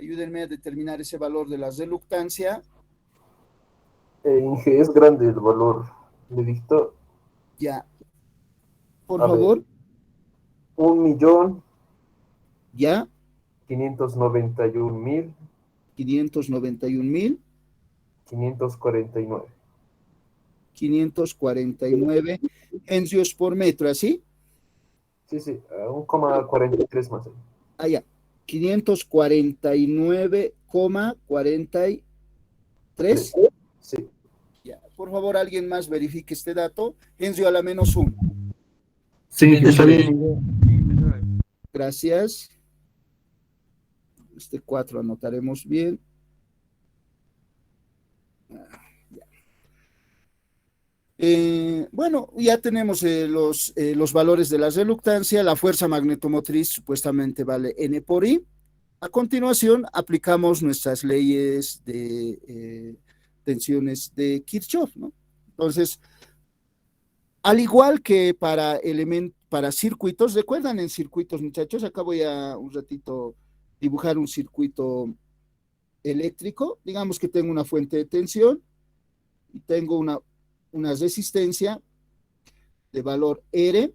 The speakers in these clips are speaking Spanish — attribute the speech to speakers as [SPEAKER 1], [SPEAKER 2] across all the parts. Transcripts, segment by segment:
[SPEAKER 1] Ayúdenme a determinar ese valor de la reluctancia.
[SPEAKER 2] En G es grande el valor. Le dicto,
[SPEAKER 1] Ya, por
[SPEAKER 2] a ver,
[SPEAKER 1] favor,
[SPEAKER 2] 1.591.549.
[SPEAKER 1] ya, 591.549 hercios por metro, ¿así?
[SPEAKER 2] Sí, sí, a 1,43 más.
[SPEAKER 1] Allá, 549,43.
[SPEAKER 2] Sí,
[SPEAKER 1] Ya, por favor, alguien más verifique este dato. Encio a la -1.
[SPEAKER 3] Sí, está bien.
[SPEAKER 1] Gracias. Este 4 anotaremos bien. Bueno, ya tenemos los valores de la reluctancia. La fuerza magnetomotriz supuestamente vale N por I. A continuación, aplicamos nuestras leyes de tensiones de Kirchhoff, ¿no? Entonces, al igual que para circuitos, ¿recuerdan en circuitos, muchachos? Acá voy a un ratito dibujar un circuito eléctrico. Digamos que tengo una fuente de tensión y tengo una resistencia de valor R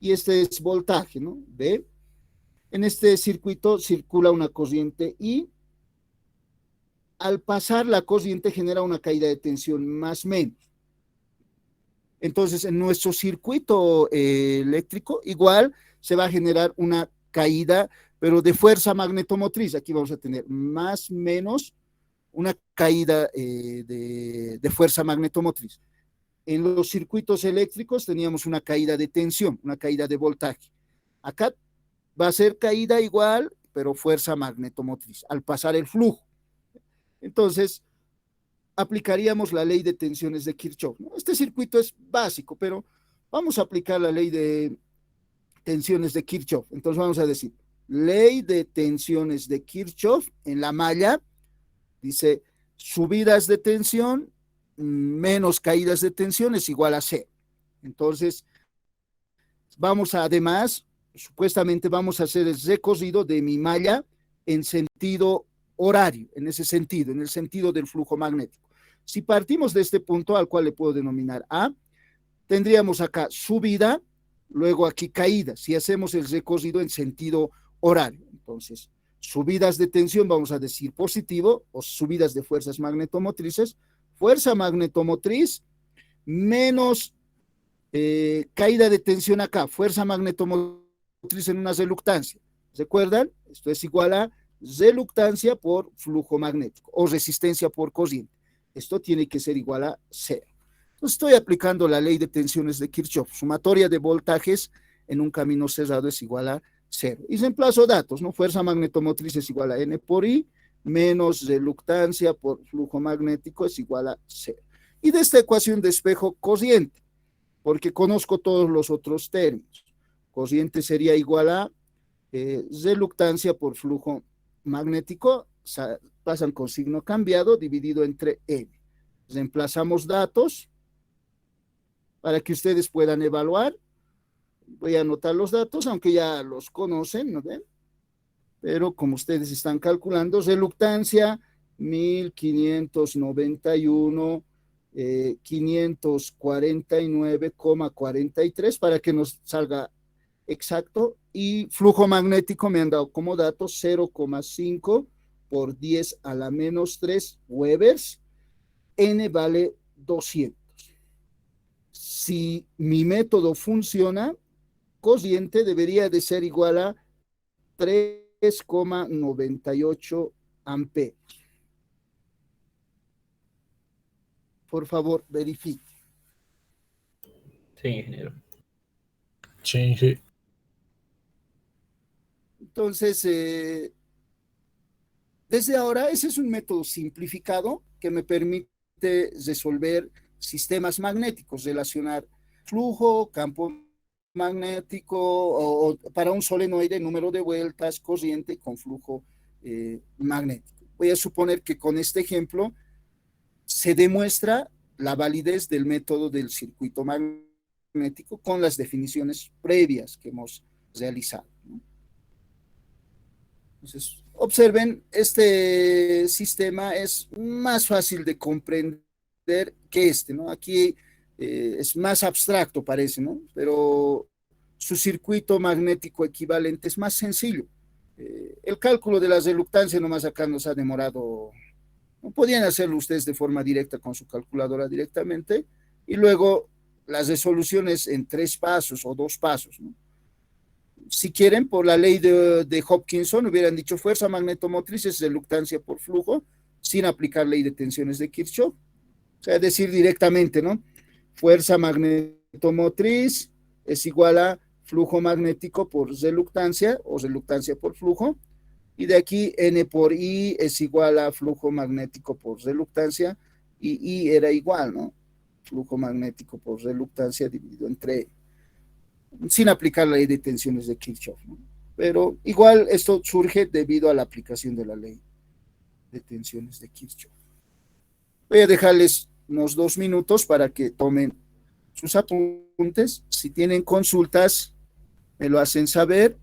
[SPEAKER 1] y este es voltaje, ¿no? B. En este circuito circula una corriente I. Al pasar la corriente genera una caída de tensión más menos. Entonces, en nuestro circuito eléctrico, igual se va a generar una caída, pero de fuerza magnetomotriz. Aquí vamos a tener más menos una caída de fuerza magnetomotriz. En los circuitos eléctricos teníamos una caída de tensión, una caída de voltaje. Acá va a ser caída igual, pero fuerza magnetomotriz, al pasar el flujo. Entonces, aplicaríamos la ley de tensiones de Kirchhoff, ¿no? Este circuito es básico, pero vamos a aplicar la ley de tensiones de Kirchhoff. Entonces vamos a decir, ley de tensiones de Kirchhoff en la malla, dice, subidas de tensión menos caídas de tensión es igual a C. Entonces, vamos a, además, supuestamente vamos a hacer el recorrido de mi malla en sentido horario, en ese sentido, en el sentido del flujo magnético. Si partimos de este punto al cual le puedo denominar A, tendríamos acá subida, luego aquí caída, si hacemos el recorrido en sentido horario. Entonces, subidas de tensión, vamos a decir positivo, o subidas de fuerzas magnetomotrices, fuerza magnetomotriz menos caída de tensión acá, fuerza magnetomotriz en una reluctancia. ¿Recuerdan? Esto es igual a reluctancia por flujo magnético o resistencia por corriente. Esto tiene que ser igual a cero. Entonces estoy aplicando la ley de tensiones de Kirchhoff. Sumatoria de voltajes en un camino cerrado es igual a cero. Y reemplazo datos, ¿no? Fuerza magnetomotriz es igual a N por I, menos reluctancia por flujo magnético es igual a cero. Y de esta ecuación despejo corriente, porque conozco todos los otros términos. Corriente sería igual a reluctancia por flujo magnético, pasan con signo cambiado, dividido entre N. Reemplazamos datos para que ustedes puedan evaluar. Voy a anotar los datos, aunque ya los conocen, ¿no ven? Pero como ustedes están calculando, reluctancia 1591, 549,43 para que nos salga exacto. Y flujo magnético me han dado como dato 0,5 por 10 a la -3 Webers. N vale 200. Si mi método funciona, corriente debería de ser igual a 3,98 amperes. Por favor, verifique.
[SPEAKER 3] Sí, ingeniero.
[SPEAKER 4] Sí, sí.
[SPEAKER 1] Entonces, desde ahora, ese es un método simplificado que me permite resolver sistemas magnéticos, relacionar flujo, campo magnético, o para un solenoide, número de vueltas, corriente con flujo magnético. Voy a suponer que con este ejemplo se demuestra la validez del método del circuito magnético con las definiciones previas que hemos realizado, ¿no? Entonces, observen, este sistema es más fácil de comprender que este, ¿no? Aquí es más abstracto, parece, ¿no? Pero su circuito magnético equivalente es más sencillo. El cálculo de las reluctancias nomás acá nos ha demorado. No podían hacerlo ustedes de forma directa con su calculadora directamente y luego las resoluciones en 3 pasos o 2 pasos, ¿no? Si quieren, por la ley de Hopkinson, hubieran dicho fuerza magnetomotriz es reluctancia por flujo, sin aplicar ley de tensiones de Kirchhoff. O sea, decir directamente, ¿no? Fuerza magnetomotriz es igual a flujo magnético por reluctancia o reluctancia por flujo. Y de aquí N por I es igual a flujo magnético por reluctancia. Y I era igual, ¿no? Flujo magnético por reluctancia dividido entre sin aplicar la ley de tensiones de Kirchhoff, ¿no? Pero igual esto surge debido a la aplicación de la ley de tensiones de Kirchhoff. Voy a dejarles unos 2 minutos para que tomen sus apuntes. Si tienen consultas, me lo hacen saber.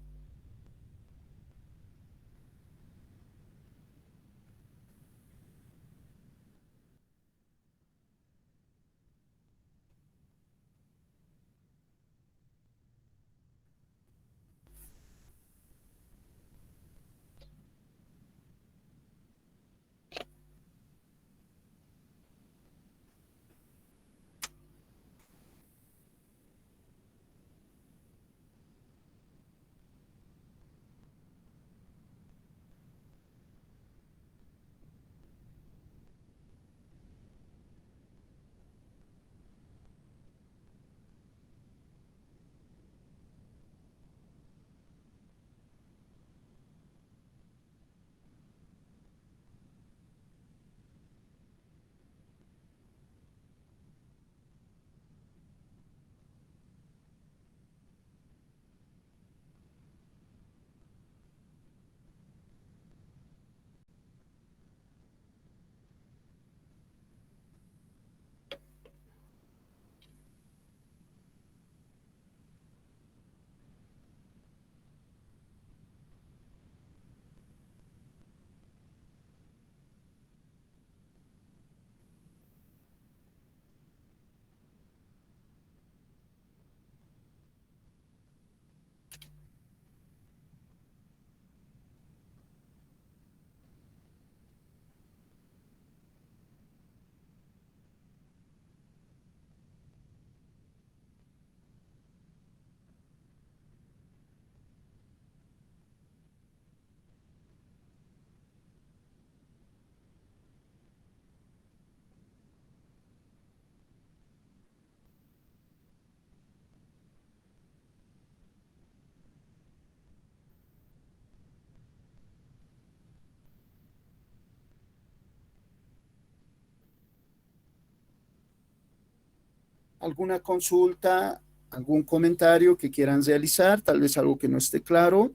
[SPEAKER 1] ¿Alguna consulta, algún comentario que quieran realizar? Tal vez algo que no esté claro.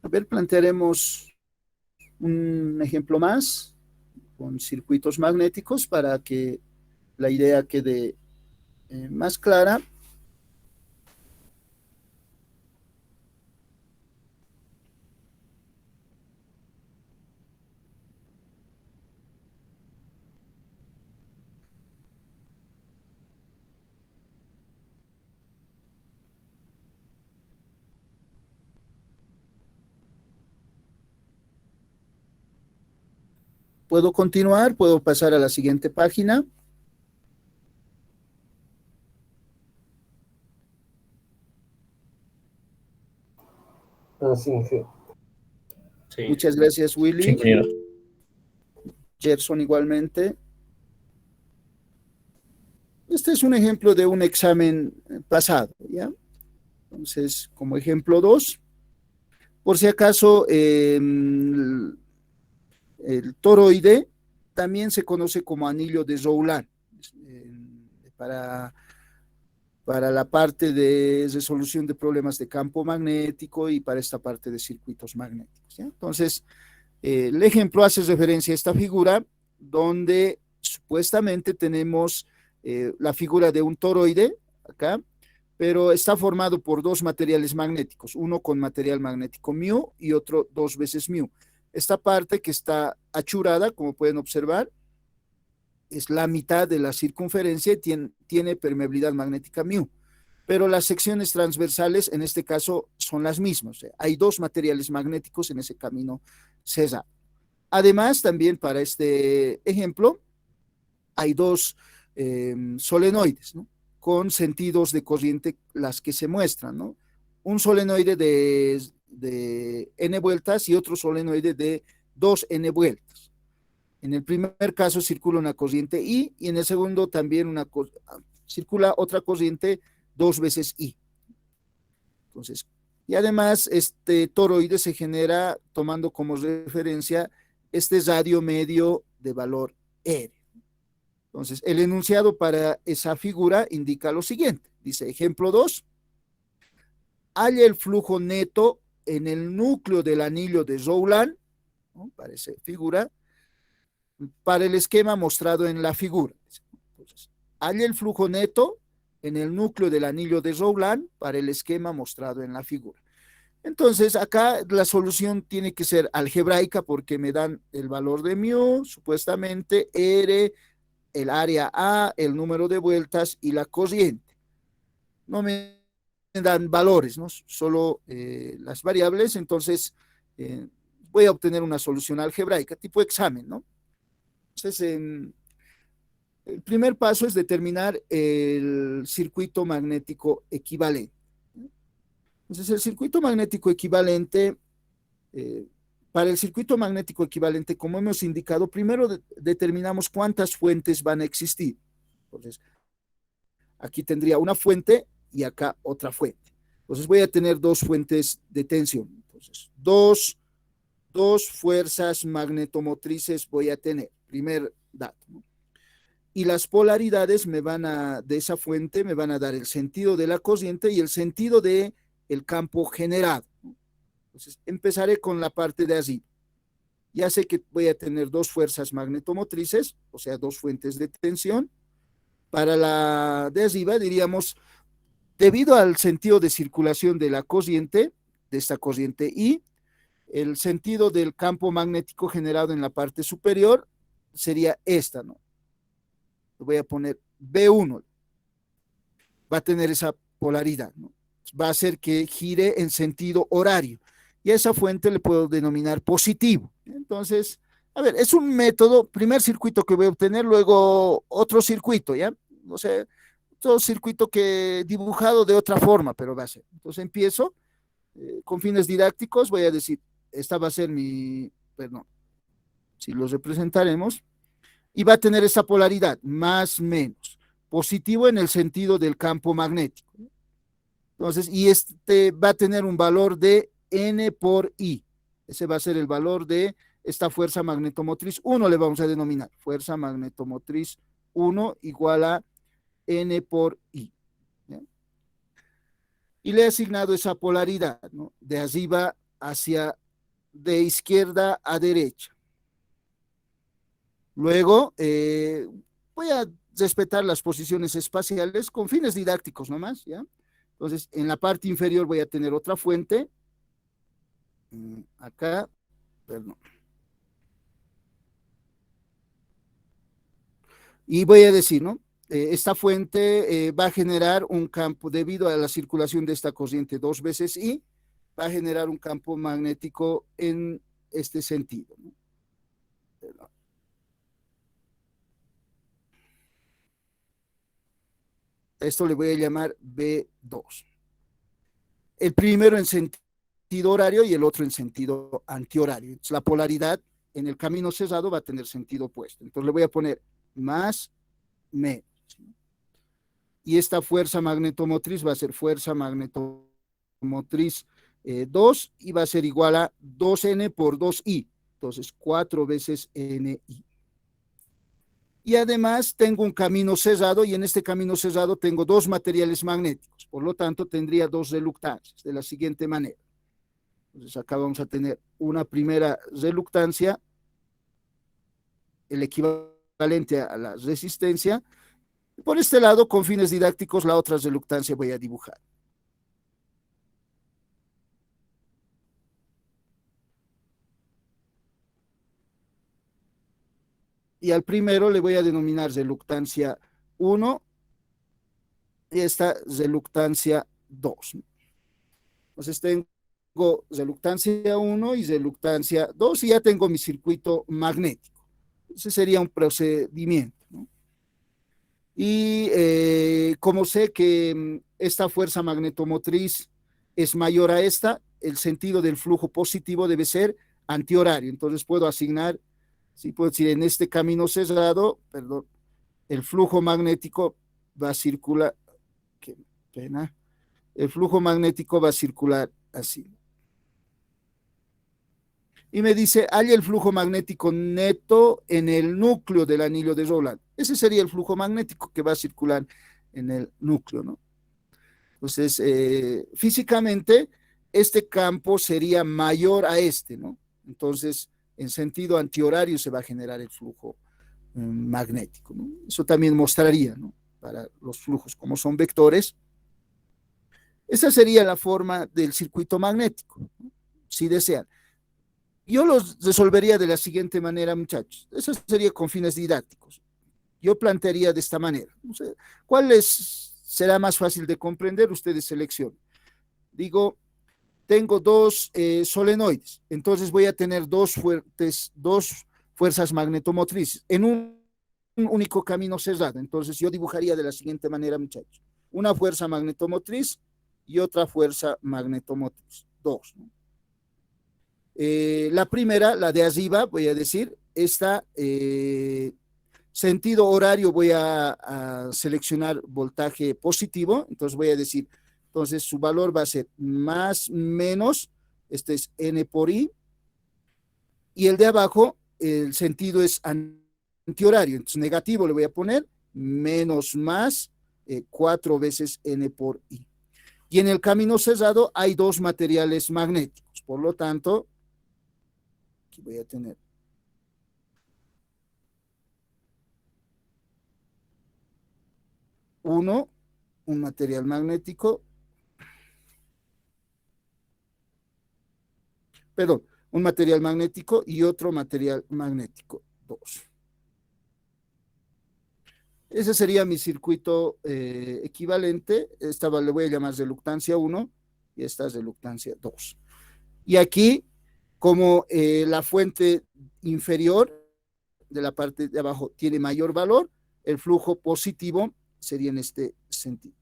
[SPEAKER 1] A ver, plantearemos un ejemplo más con circuitos magnéticos para que la idea quede más clara. ¿Puedo continuar? ¿Puedo pasar a la siguiente página?
[SPEAKER 2] Sí, G.
[SPEAKER 3] Sí.
[SPEAKER 1] Muchas gracias,
[SPEAKER 4] Sí,
[SPEAKER 1] Willy.
[SPEAKER 4] ingeniero.
[SPEAKER 1] Gerson igualmente. Este es un ejemplo de un examen pasado, ¿ya? Entonces, como ejemplo 2, por si acaso, el toroide también se conoce como anillo de Rowland, eh, para, para la parte de resolución de problemas de campo magnético y para esta parte de circuitos magnéticos, ¿ya? Entonces, el ejemplo hace referencia a esta figura donde supuestamente tenemos la figura de un toroide acá, pero está formado por dos materiales magnéticos, uno con material magnético mu y otro dos veces mu. Esta parte que está achurada, como pueden observar, es la mitad de la circunferencia y tiene permeabilidad magnética mu, pero las secciones transversales en este caso son las mismas. O sea, hay dos materiales magnéticos en ese camino cerrado. Además, también para este ejemplo, hay dos solenoides, ¿no? Con sentidos de corriente las que se muestran, ¿no? Un solenoide de n vueltas y otro solenoide de 2n vueltas. En el primer caso circula una corriente I y en el segundo también circula otra corriente dos veces I. Entonces, y además este toroide se genera tomando como referencia este radio medio de valor R. Entonces, el enunciado para esa figura indica lo siguiente. Dice, ejemplo 2, halla el flujo neto en el núcleo del anillo de Rowland, ¿no? Para esa figura, para el esquema mostrado en la figura. Entonces, halla el flujo neto en el núcleo del anillo de Rowland para el esquema mostrado en la figura. Entonces, acá la solución tiene que ser algebraica porque me dan el valor de mu, supuestamente, R, el área A, el número de vueltas y la corriente. No me dan valores, ¿no? Solo las variables, entonces voy a obtener una solución algebraica, tipo examen, ¿no? Entonces, el primer paso es determinar el circuito magnético equivalente. Entonces, el circuito magnético equivalente, eh, para el circuito magnético equivalente, como hemos indicado, primero determinamos cuántas fuentes van a existir. Entonces, aquí tendría una fuente y acá otra fuente. Entonces, voy a tener dos fuentes de tensión. Entonces, dos fuerzas magnetomotrices voy a tener. Primer dato, ¿no? Y las polaridades de esa fuente me van a dar el sentido de la corriente y el sentido del campo generado. Entonces, empezaré con la parte de arriba. Ya sé que voy a tener dos fuerzas magnetomotrices, o sea, dos fuentes de tensión. Para la de arriba diríamos, debido al sentido de circulación de la corriente, de esta corriente I, el sentido del campo magnético generado en la parte superior sería esta, ¿no? Voy a poner B1, va a tener esa polaridad, ¿no? Va a hacer que gire en sentido horario. Y a esa fuente le puedo denominar positivo. Entonces, a ver, es un método, primer circuito que voy a obtener, luego otro circuito, ¿ya? O sea, otro circuito que dibujado de otra forma, pero va a ser. Entonces empiezo con fines didácticos, voy a decir, esta va a ser perdón, si los representaremos, y va a tener esa polaridad, más menos, positivo en el sentido del campo magnético. Entonces, y este va a tener un valor de N por I. Ese va a ser el valor de esta fuerza magnetomotriz 1, le vamos a denominar. Fuerza magnetomotriz 1 igual a N por I. ¿Ya? Y le he asignado esa polaridad, ¿no? De arriba hacia, de izquierda a derecha. Luego, voy a respetar las posiciones espaciales con fines didácticos nomás, ¿ya? Entonces, en la parte inferior voy a tener otra fuente. Acá, perdón. Y voy a decir, ¿no? Esta fuente va a generar un campo, debido a la circulación de esta corriente dos veces I, va a generar un campo magnético en este sentido, ¿no? Esto le voy a llamar B2. El primero en sentido sentido horario y el otro en sentido antihorario. Entonces, la polaridad en el camino cerrado va a tener sentido opuesto. Entonces le voy a poner más, menos. Y esta fuerza magnetomotriz va a ser fuerza magnetomotriz 2 y va a ser igual a 2N por 2I. Entonces, 4 veces NI. Y además tengo un camino cerrado y en este camino cerrado tengo dos materiales magnéticos. Por lo tanto, tendría dos reluctancias de la siguiente manera. Entonces, acá vamos a tener una primera reluctancia, el equivalente a la resistencia. Por este lado, con fines didácticos, la otra reluctancia voy a dibujar. Y al primero le voy a denominar reluctancia 1 y esta reluctancia 2. Entonces tengo reluctancia 1 y reluctancia 2 y ya tengo mi circuito magnético. Ese sería un procedimiento, ¿no? Y como sé que esta fuerza magnetomotriz es mayor a esta, el sentido del flujo positivo debe ser antihorario. Entonces puedo asignar, sí puedo decir, en este camino cerrado, perdón, el flujo magnético va a circular, qué pena, el flujo magnético va a circular así. Y me dice, hay el flujo magnético neto en el núcleo del anillo de Rowland. Ese sería el flujo magnético que va a circular en el núcleo, ¿no? Entonces, físicamente, este campo sería mayor a este, ¿no? Entonces, en sentido antihorario se va a generar el flujo magnético, ¿no? Eso también mostraría, ¿no? Para los flujos, como son vectores. Esa sería la forma del circuito magnético, ¿no? Si desean. Yo los resolvería de la siguiente manera, muchachos. Eso sería con fines didácticos. Yo plantearía de esta manera. No sé, ¿cuál será más fácil de comprender? Ustedes seleccionen. Digo, tengo dos solenoides, entonces voy a tener dos fuerzas magnetomotrices en un único camino cerrado. Entonces yo dibujaría de la siguiente manera, muchachos. Una fuerza magnetomotriz y otra fuerza magnetomotriz. Dos, ¿no? La primera, la de arriba, voy a decir, esta sentido horario voy a seleccionar voltaje positivo, entonces voy a decir, entonces su valor va a ser más, menos, este es N por I, y el de abajo, el sentido es antihorario, entonces negativo le voy a poner, menos, más, 4 veces N por I. Y en el camino cerrado hay dos materiales magnéticos, por lo tanto, aquí voy a tener uno, un material magnético, perdón, un material magnético y otro material magnético, 2. Ese sería mi circuito equivalente. Esta le voy a llamar reluctancia 1 y esta es reluctancia 2. Y aquí, como la fuente inferior de la parte de abajo tiene mayor valor, el flujo positivo sería en este sentido.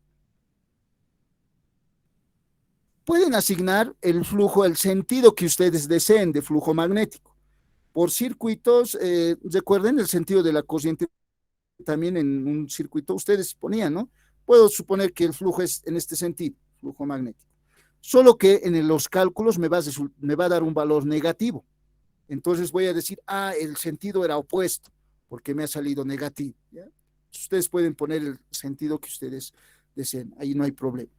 [SPEAKER 1] Pueden asignar el flujo, el sentido que ustedes deseen de flujo magnético. Por circuitos, recuerden el sentido de la corriente también en un circuito ustedes ponían, ¿no? Puedo suponer que el flujo es en este sentido, flujo magnético. Solo que en los cálculos me va a dar un valor negativo. Entonces voy a decir, el sentido era opuesto, porque me ha salido negativo, ¿ya? Ustedes pueden poner el sentido que ustedes deseen, ahí no hay problema.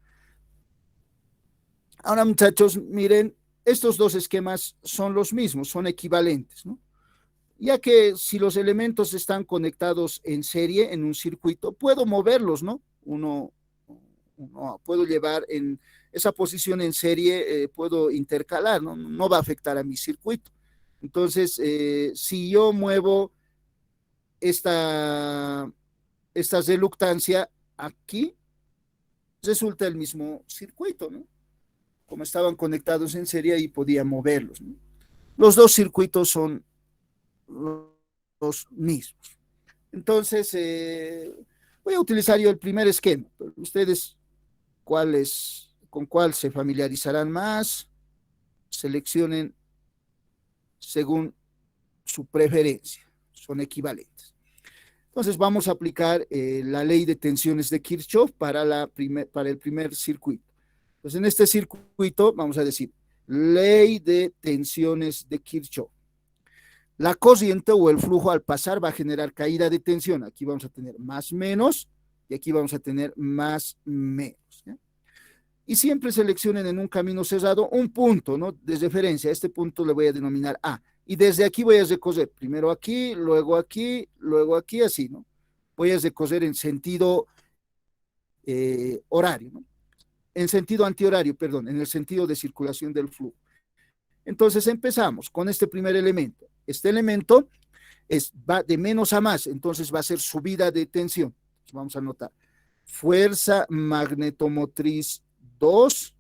[SPEAKER 1] Ahora, muchachos, miren, estos dos esquemas son los mismos, son equivalentes, ¿no? Ya que si los elementos están conectados en serie en un circuito, puedo moverlos, ¿no? Uno puedo llevar en esa posición en serie, puedo intercalar, ¿no? No va a afectar a mi circuito. Entonces, si yo muevo esta reluctancia aquí, resulta el mismo circuito, ¿no? Como estaban conectados en serie, ahí podía moverlos, ¿no? Los dos circuitos son los mismos. Entonces, voy a utilizar yo el primer esquema. Ustedes, con cuál se familiarizarán más? seleccionen según su preferencia, son equivalentes. Entonces vamos a aplicar la ley de tensiones de Kirchhoff para el primer circuito. Entonces en este circuito vamos a decir ley de tensiones de Kirchhoff. La corriente o el flujo al pasar va a generar caída de tensión. Aquí vamos a tener más menos y aquí vamos a tener más menos. ¿Ya? Y siempre seleccionen en un camino cerrado un punto, ¿no?, de referencia. A este punto le voy a denominar A. Y desde aquí voy a recorrer, primero aquí, luego aquí, así, ¿no? Voy a recorrer en sentido horario, ¿no? En sentido antihorario, perdón, en el sentido de circulación del flujo. Entonces empezamos con este primer elemento. Este elemento va de menos a más, entonces va a ser subida de tensión. Vamos a anotar. Fuerza magnetomotriz 2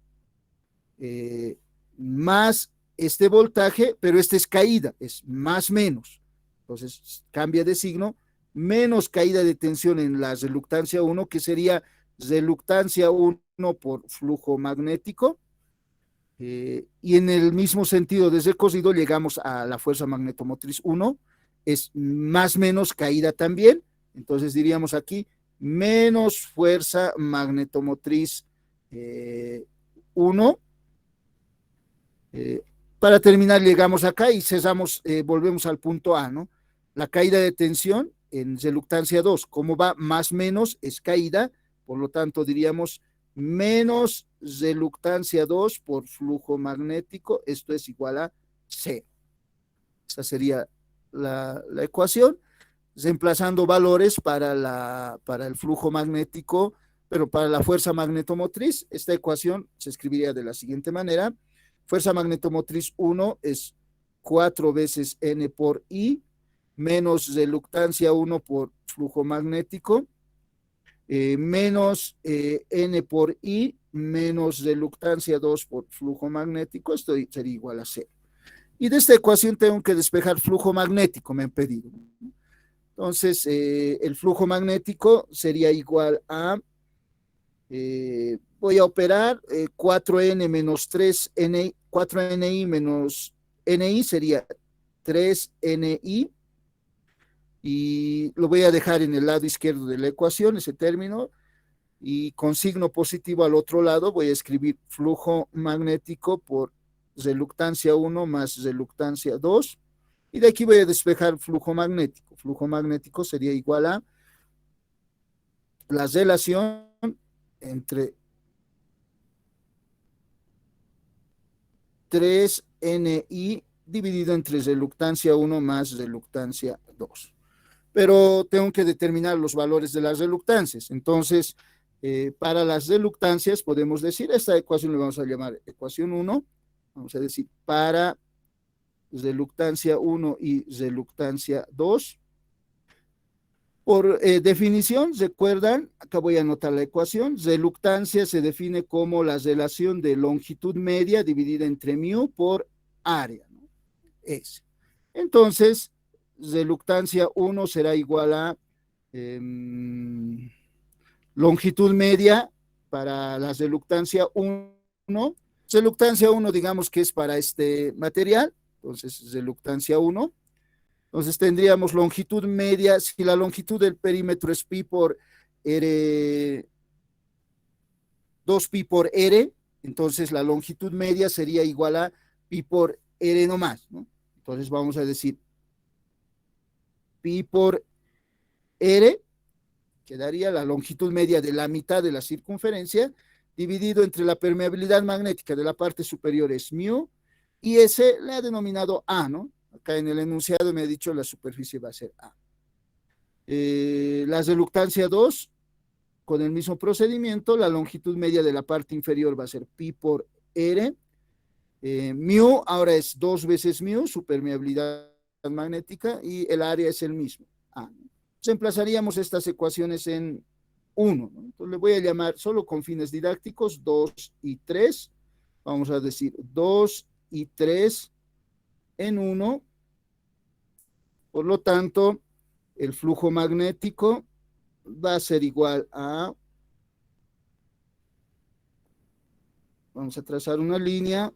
[SPEAKER 1] más este voltaje, pero este es caída, es más menos. Entonces cambia de signo, menos caída de tensión en la reluctancia 1, que sería reluctancia 1 por flujo magnético, y en el mismo sentido de recorrido llegamos a la fuerza magnetomotriz 1, es más menos caída también, entonces diríamos aquí menos fuerza magnetomotriz 1. Para terminar llegamos acá y cesamos, volvemos al punto A, ¿no? La caída de tensión en reluctancia 2, como va más menos es caída, por lo tanto diríamos menos reluctancia 2 por flujo magnético, esto es igual a C. Esa sería la ecuación, reemplazando valores para el flujo magnético, pero para la fuerza magnetomotriz, esta ecuación se escribiría de la siguiente manera. Fuerza magnetomotriz 1 es 4 veces N por I, menos reluctancia 1 por flujo magnético, menos N por I, menos reluctancia 2 por flujo magnético, esto sería igual a C. Y de esta ecuación tengo que despejar flujo magnético, me han pedido. Entonces, el flujo magnético sería igual a, voy a operar 4N menos 3N, 4NI menos NI sería 3NI, y lo voy a dejar en el lado izquierdo de la ecuación, ese término, y con signo positivo al otro lado voy a escribir flujo magnético por reluctancia 1 más reluctancia 2, y de aquí voy a despejar flujo magnético. Flujo magnético sería igual a la relación entre 3NI dividido entre reluctancia 1 más reluctancia 2. Pero tengo que determinar los valores de las reluctancias. Entonces, para las reluctancias podemos decir, esta ecuación le vamos a llamar ecuación 1, vamos a decir para reluctancia 1 y reluctancia 2. Por definición, recuerdan, acá voy a anotar la ecuación, reluctancia se define como la relación de longitud media dividida entre mu por área, ¿no? S. Entonces, reluctancia 1 será igual a longitud media para la reluctancia 1. Reluctancia 1 digamos que es para este material, entonces reluctancia 1. Entonces tendríamos longitud media, si la longitud del perímetro es pi por R, 2pi por R, entonces la longitud media sería igual a pi por R nomás, ¿no? Entonces vamos a decir pi por R, quedaría la longitud media de la mitad de la circunferencia, dividido entre la permeabilidad magnética de la parte superior es mu, y ese le ha denominado A, ¿no? Acá en el enunciado me ha dicho la superficie va a ser A. La reluctancia 2, con el mismo procedimiento, la longitud media de la parte inferior va a ser pi por R. Mu ahora es 2 veces mu, su permeabilidad magnética, y el área es el mismo, A. Reemplazaríamos estas ecuaciones en 1, ¿no? Entonces le voy a llamar, solo con fines didácticos, 2 y 3. Vamos a decir 2 y 3 en 1. Por lo tanto, el flujo magnético va a ser igual a, vamos a trazar una línea,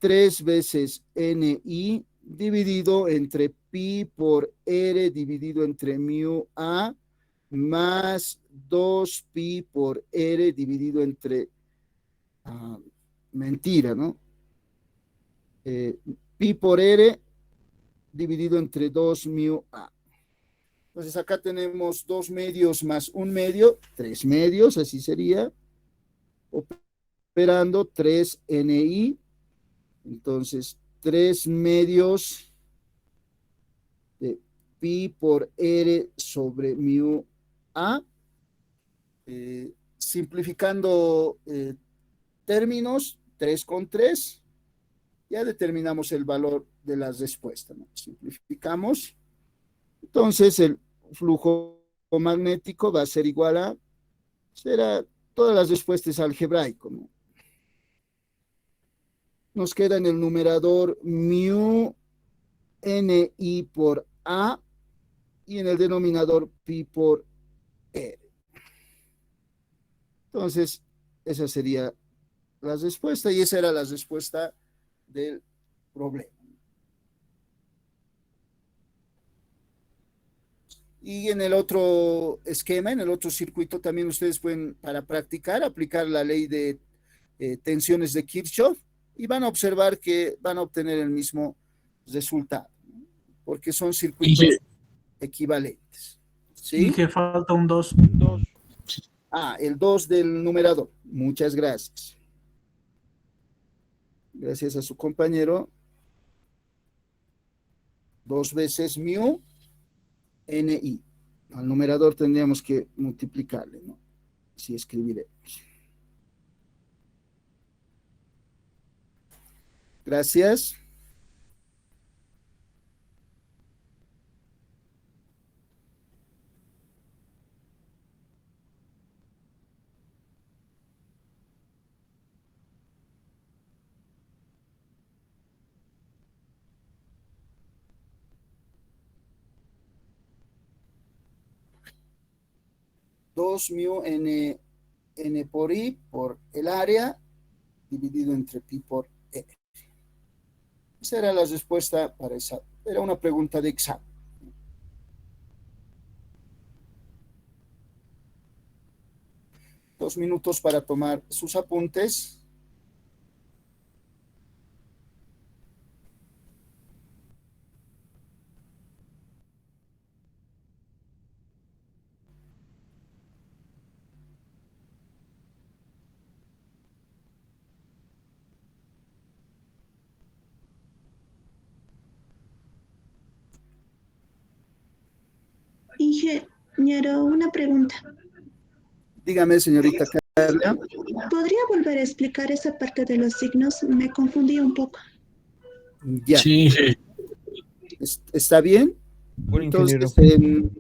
[SPEAKER 1] 3 veces NI dividido entre pi por R dividido entre mu A más 2pi por R dividido entre, mentira, ¿no? Pi por R dividido entre 2 mu A. Entonces acá tenemos 2 medios más 1 medio, 3 medios, así sería, operando 3 NI. Entonces 3 medios de pi por R sobre mu A. Simplificando términos, 3 con 3, ya determinamos el valor de las respuestas, ¿no? Simplificamos. Entonces el flujo magnético va a ser igual a, será todas las respuestas algebraico, ¿no? Nos queda en el numerador mu NI por A y en el denominador pi por R. Entonces, esa sería la respuesta y esa era la respuesta del problema. Y en el otro esquema, en el otro circuito, también ustedes pueden, para practicar, aplicar la ley de tensiones de Kirchhoff y van a observar que van a obtener el mismo resultado, ¿no? Porque son circuitos equivalentes. ¿Sí?
[SPEAKER 5] Y que falta un 2.
[SPEAKER 1] El 2 del numerador. Muchas gracias. Gracias a su compañero. 2 veces mu NI. Al numerador tendríamos que multiplicarle, ¿no? Así escribiremos. Gracias. Dos mu n por I por el área dividido entre pi por R. Esa era la respuesta para esa. Era una pregunta de examen. Dos minutos para tomar sus apuntes.
[SPEAKER 6] Ingeniero, una pregunta.
[SPEAKER 1] Dígame, señorita Carla.
[SPEAKER 6] ¿Podría volver a explicar esa parte de los signos? Me confundí un poco.
[SPEAKER 1] Ya.
[SPEAKER 4] Sí.
[SPEAKER 1] ¿Está bien?
[SPEAKER 7] Bueno,
[SPEAKER 1] Entonces,
[SPEAKER 7] ingeniero.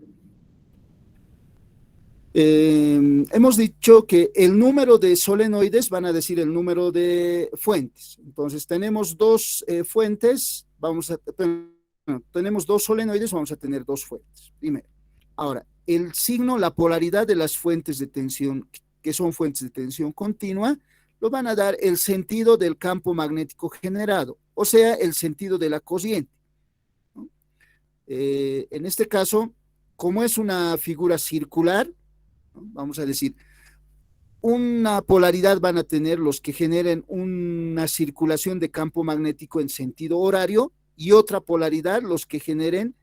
[SPEAKER 1] hemos dicho que el número de solenoides van a decir el número de fuentes. Entonces, tenemos dos fuentes, tenemos dos solenoides, vamos a tener dos fuentes. Primero. Ahora, el signo, la polaridad de las fuentes de tensión, que son fuentes de tensión continua, lo van a dar el sentido del campo magnético generado, o sea, el sentido de la corriente, ¿no? En este caso, como es una figura circular, ¿no? Vamos a decir, una polaridad van a tener los que generen una circulación de campo magnético en sentido horario y otra polaridad los que generen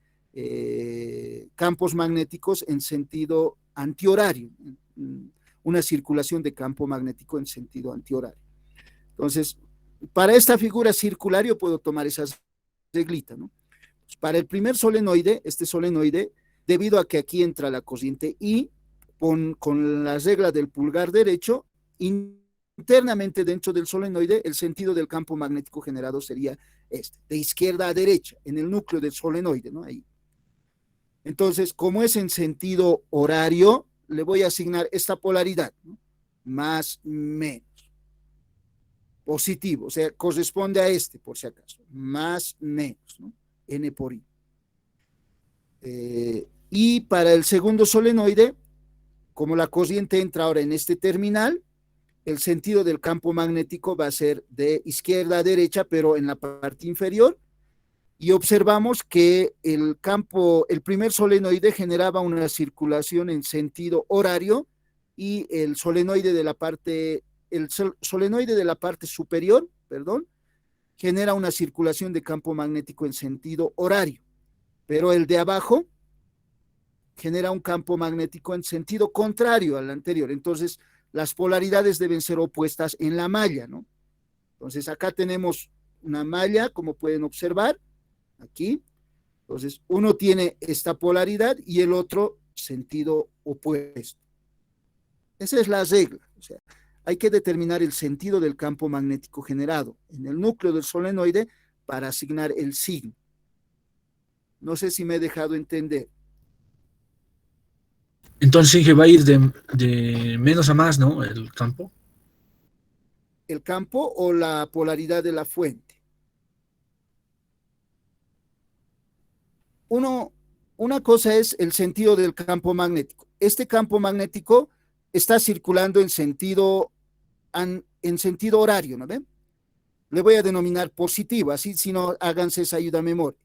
[SPEAKER 1] campos magnéticos en sentido antihorario, una circulación de campo magnético en sentido antihorario. Entonces, para esta figura circular yo puedo tomar esas reglitas, ¿no? Para el primer solenoide, este solenoide, debido a que aquí entra la corriente I, con la regla del pulgar derecho, internamente dentro del solenoide, el sentido del campo magnético generado sería este, de izquierda a derecha, en el núcleo del solenoide, ¿no? Ahí. Entonces, como es en sentido horario, le voy a asignar esta polaridad, ¿no? Más, menos. Positivo, o sea, corresponde a este, por si acaso. Más, menos, ¿no? N por I. Y para el segundo solenoide, como la corriente entra ahora en este terminal, el sentido del campo magnético va a ser de izquierda a derecha, pero en la parte inferior, y observamos que el primer solenoide generaba una circulación en sentido horario, y el solenoide de la parte superior, perdón, genera una circulación de campo magnético en sentido horario, pero el de abajo genera un campo magnético en sentido contrario al anterior. Entonces, las polaridades deben ser opuestas en la malla, ¿no? Entonces, acá tenemos una malla, como pueden observar, aquí. Entonces, uno tiene esta polaridad y el otro sentido opuesto. Esa es la regla. O sea, hay que determinar el sentido del campo magnético generado en el núcleo del solenoide para asignar el signo. No sé si me he dejado entender.
[SPEAKER 4] Entonces Inge va a ir de menos a más, ¿no? El campo.
[SPEAKER 1] ¿El campo o la polaridad de la fuente? Una cosa es el sentido del campo magnético. Este campo magnético está circulando en sentido horario, ¿no ven? Le voy a denominar positivo, así si no, háganse esa ayuda a memoria.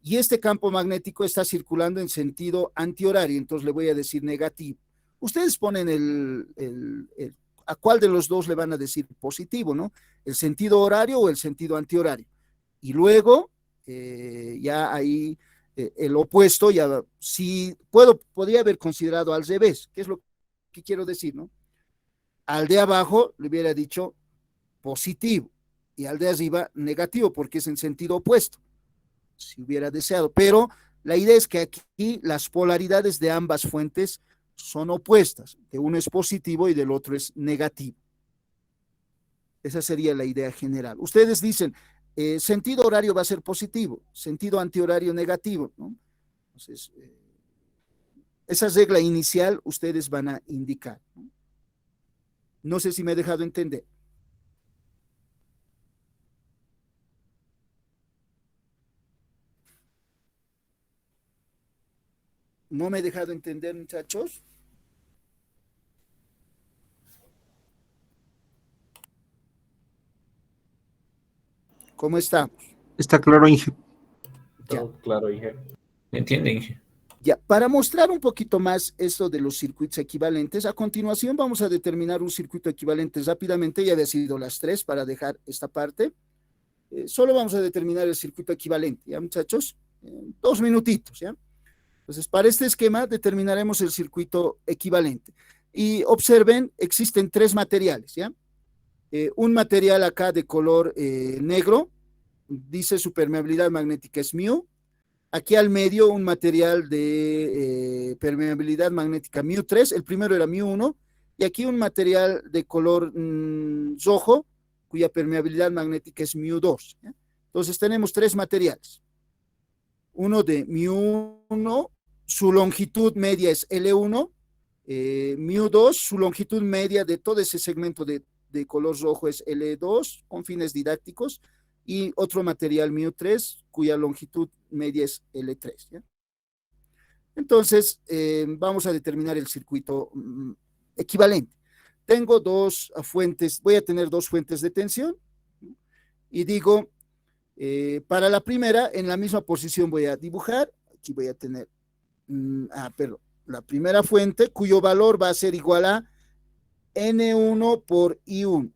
[SPEAKER 1] Y este campo magnético está circulando en sentido antihorario, entonces le voy a decir negativo. Ustedes ponen ¿a cuál de los dos le van a decir positivo, no? ¿El sentido horario o el sentido antihorario? Y luego, ya ahí, el opuesto, ya, si podría haber considerado al revés, ¿qué es lo que quiero decir, no? Al de abajo le hubiera dicho positivo y al de arriba negativo, porque es en sentido opuesto, si hubiera deseado. Pero la idea es que aquí las polaridades de ambas fuentes son opuestas, de uno es positivo y del otro es negativo. Esa sería la idea general. Ustedes dicen, sentido horario va a ser positivo, sentido antihorario negativo, ¿no? Entonces, esa regla inicial ustedes van a indicar, ¿no? No sé si me he dejado entender. ¿No me he dejado entender, muchachos? ¿Cómo estamos?
[SPEAKER 5] Está claro, Inge.
[SPEAKER 1] Ya.
[SPEAKER 3] Todo claro, Inge. ¿Me entiende, Inge?
[SPEAKER 1] Ya, para mostrar un poquito más esto de los circuitos equivalentes, a continuación vamos a determinar un circuito equivalente rápidamente. Ya había sido las 3 para dejar esta parte. Solo vamos a determinar el circuito equivalente, ¿ya, muchachos? 2 minutitos, ¿ya? Entonces, para este esquema determinaremos el circuito equivalente. Y observen, existen 3 materiales, ¿ya? Un material acá de color negro, dice su permeabilidad magnética es mu. Aquí al medio un material de permeabilidad magnética mu3, el primero era mu1, y aquí un material de color rojo, cuya permeabilidad magnética es mu2. ¿Ya? Entonces tenemos 3 materiales. Uno de mu1, su longitud media es L1, mu2, su longitud media de todo ese segmento de color rojo es L2, con fines didácticos, y otro material mu3, cuya longitud media es L3. ¿Ya? Entonces, vamos a determinar el circuito equivalente. Tengo 2 fuentes, voy a tener 2 fuentes de tensión, y digo, para la primera, en la misma posición voy a dibujar, aquí voy a tener, la primera fuente, cuyo valor va a ser igual a N1 por I1.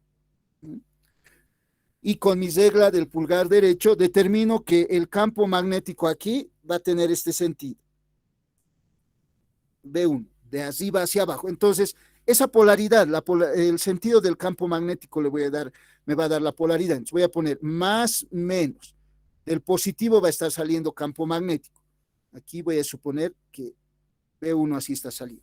[SPEAKER 1] Y con mi regla del pulgar derecho determino que el campo magnético aquí va a tener este sentido. B1, de arriba hacia abajo. Entonces, esa polaridad, el sentido del campo magnético me va a dar la polaridad. Entonces, voy a poner más, menos. Del positivo va a estar saliendo campo magnético. Aquí voy a suponer que B1 así está saliendo.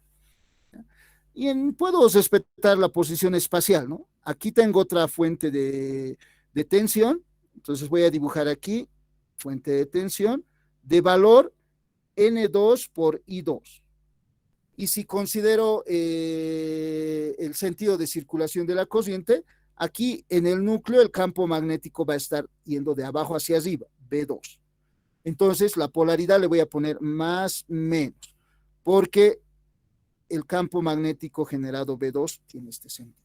[SPEAKER 1] Y puedo respetar la posición espacial, ¿no? Aquí tengo otra fuente de tensión, entonces voy a dibujar aquí, fuente de tensión, de valor N2 por I2. Y si considero el sentido de circulación de la corriente, aquí en el núcleo el campo magnético va a estar yendo de abajo hacia arriba, B2. Entonces la polaridad le voy a poner más, menos, porque el campo magnético generado B2 tiene este sentido.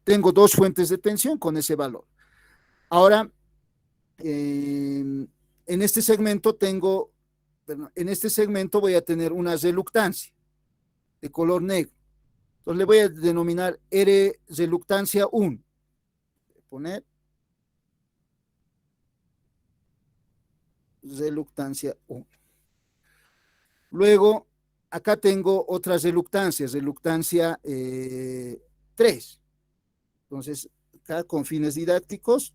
[SPEAKER 1] Tengo dos fuentes de tensión con ese valor. Ahora, en este segmento voy a tener una reluctancia de color negro. Entonces le voy a denominar R reluctancia 1. Voy a poner reluctancia 1. Luego, acá tengo otras reluctancias, reluctancia 3. Entonces, acá con fines didácticos,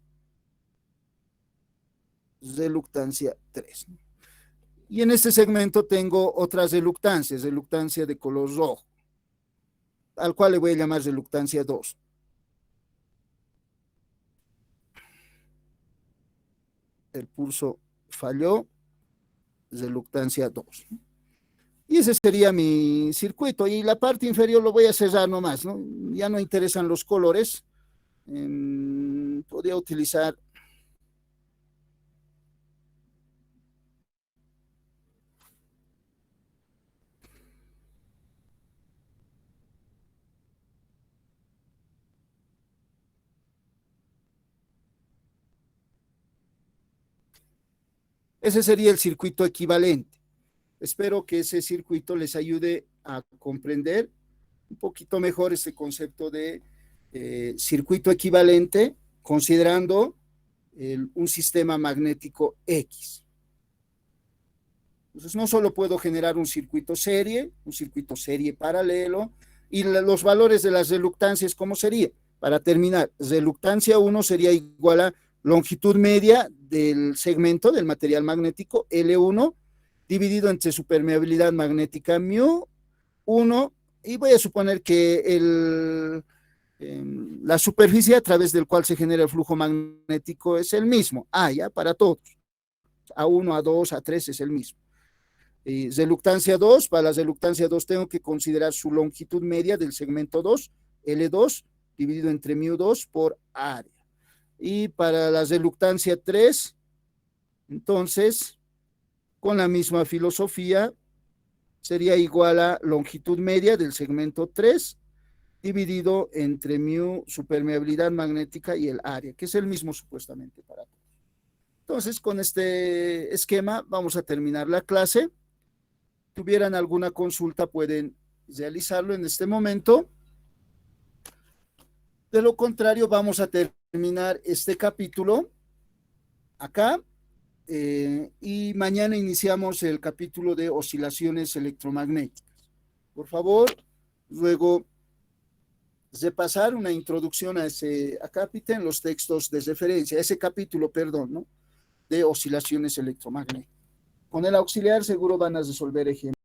[SPEAKER 1] reluctancia 3. Y en este segmento tengo otras reluctancias, reluctancia de color rojo, al cual le voy a llamar reluctancia 2. El pulso falló, reluctancia 2. Y ese sería mi circuito. Y la parte inferior lo voy a cerrar nomás, ¿no? Ya no interesan los colores. Podría utilizar ese sería el circuito equivalente. Espero que ese circuito les ayude a comprender un poquito mejor este concepto de circuito equivalente, considerando un sistema magnético X. Entonces, no solo puedo generar un circuito serie paralelo, y los valores de las reluctancias, ¿cómo sería? Para terminar, reluctancia 1 sería igual a longitud media del segmento del material magnético, L1, dividido entre su permeabilidad magnética mu 1, y voy a suponer que la superficie a través del cual se genera el flujo magnético es el mismo, A, ya, para todos. A1, A2, A3 es el mismo. Reluctancia 2, para la reluctancia 2 tengo que considerar su longitud media del segmento 2, L2, dividido entre mu2 por área. Y para la reluctancia 3, entonces, con la misma filosofía, sería igual a longitud media del segmento 3, dividido entre mu, su permeabilidad magnética, y el área, que es el mismo supuestamente para todos. Entonces, con este esquema vamos a terminar la clase. Si tuvieran alguna consulta, pueden realizarlo en este momento. De lo contrario, vamos a terminar este capítulo acá, y mañana iniciamos el capítulo de oscilaciones electromagnéticas. Por favor, luego repasar una introducción a ese acápite en los textos de referencia, ese capítulo, perdón, ¿no? De oscilaciones electromagnéticas. Con el auxiliar seguro van a resolver ejemplos.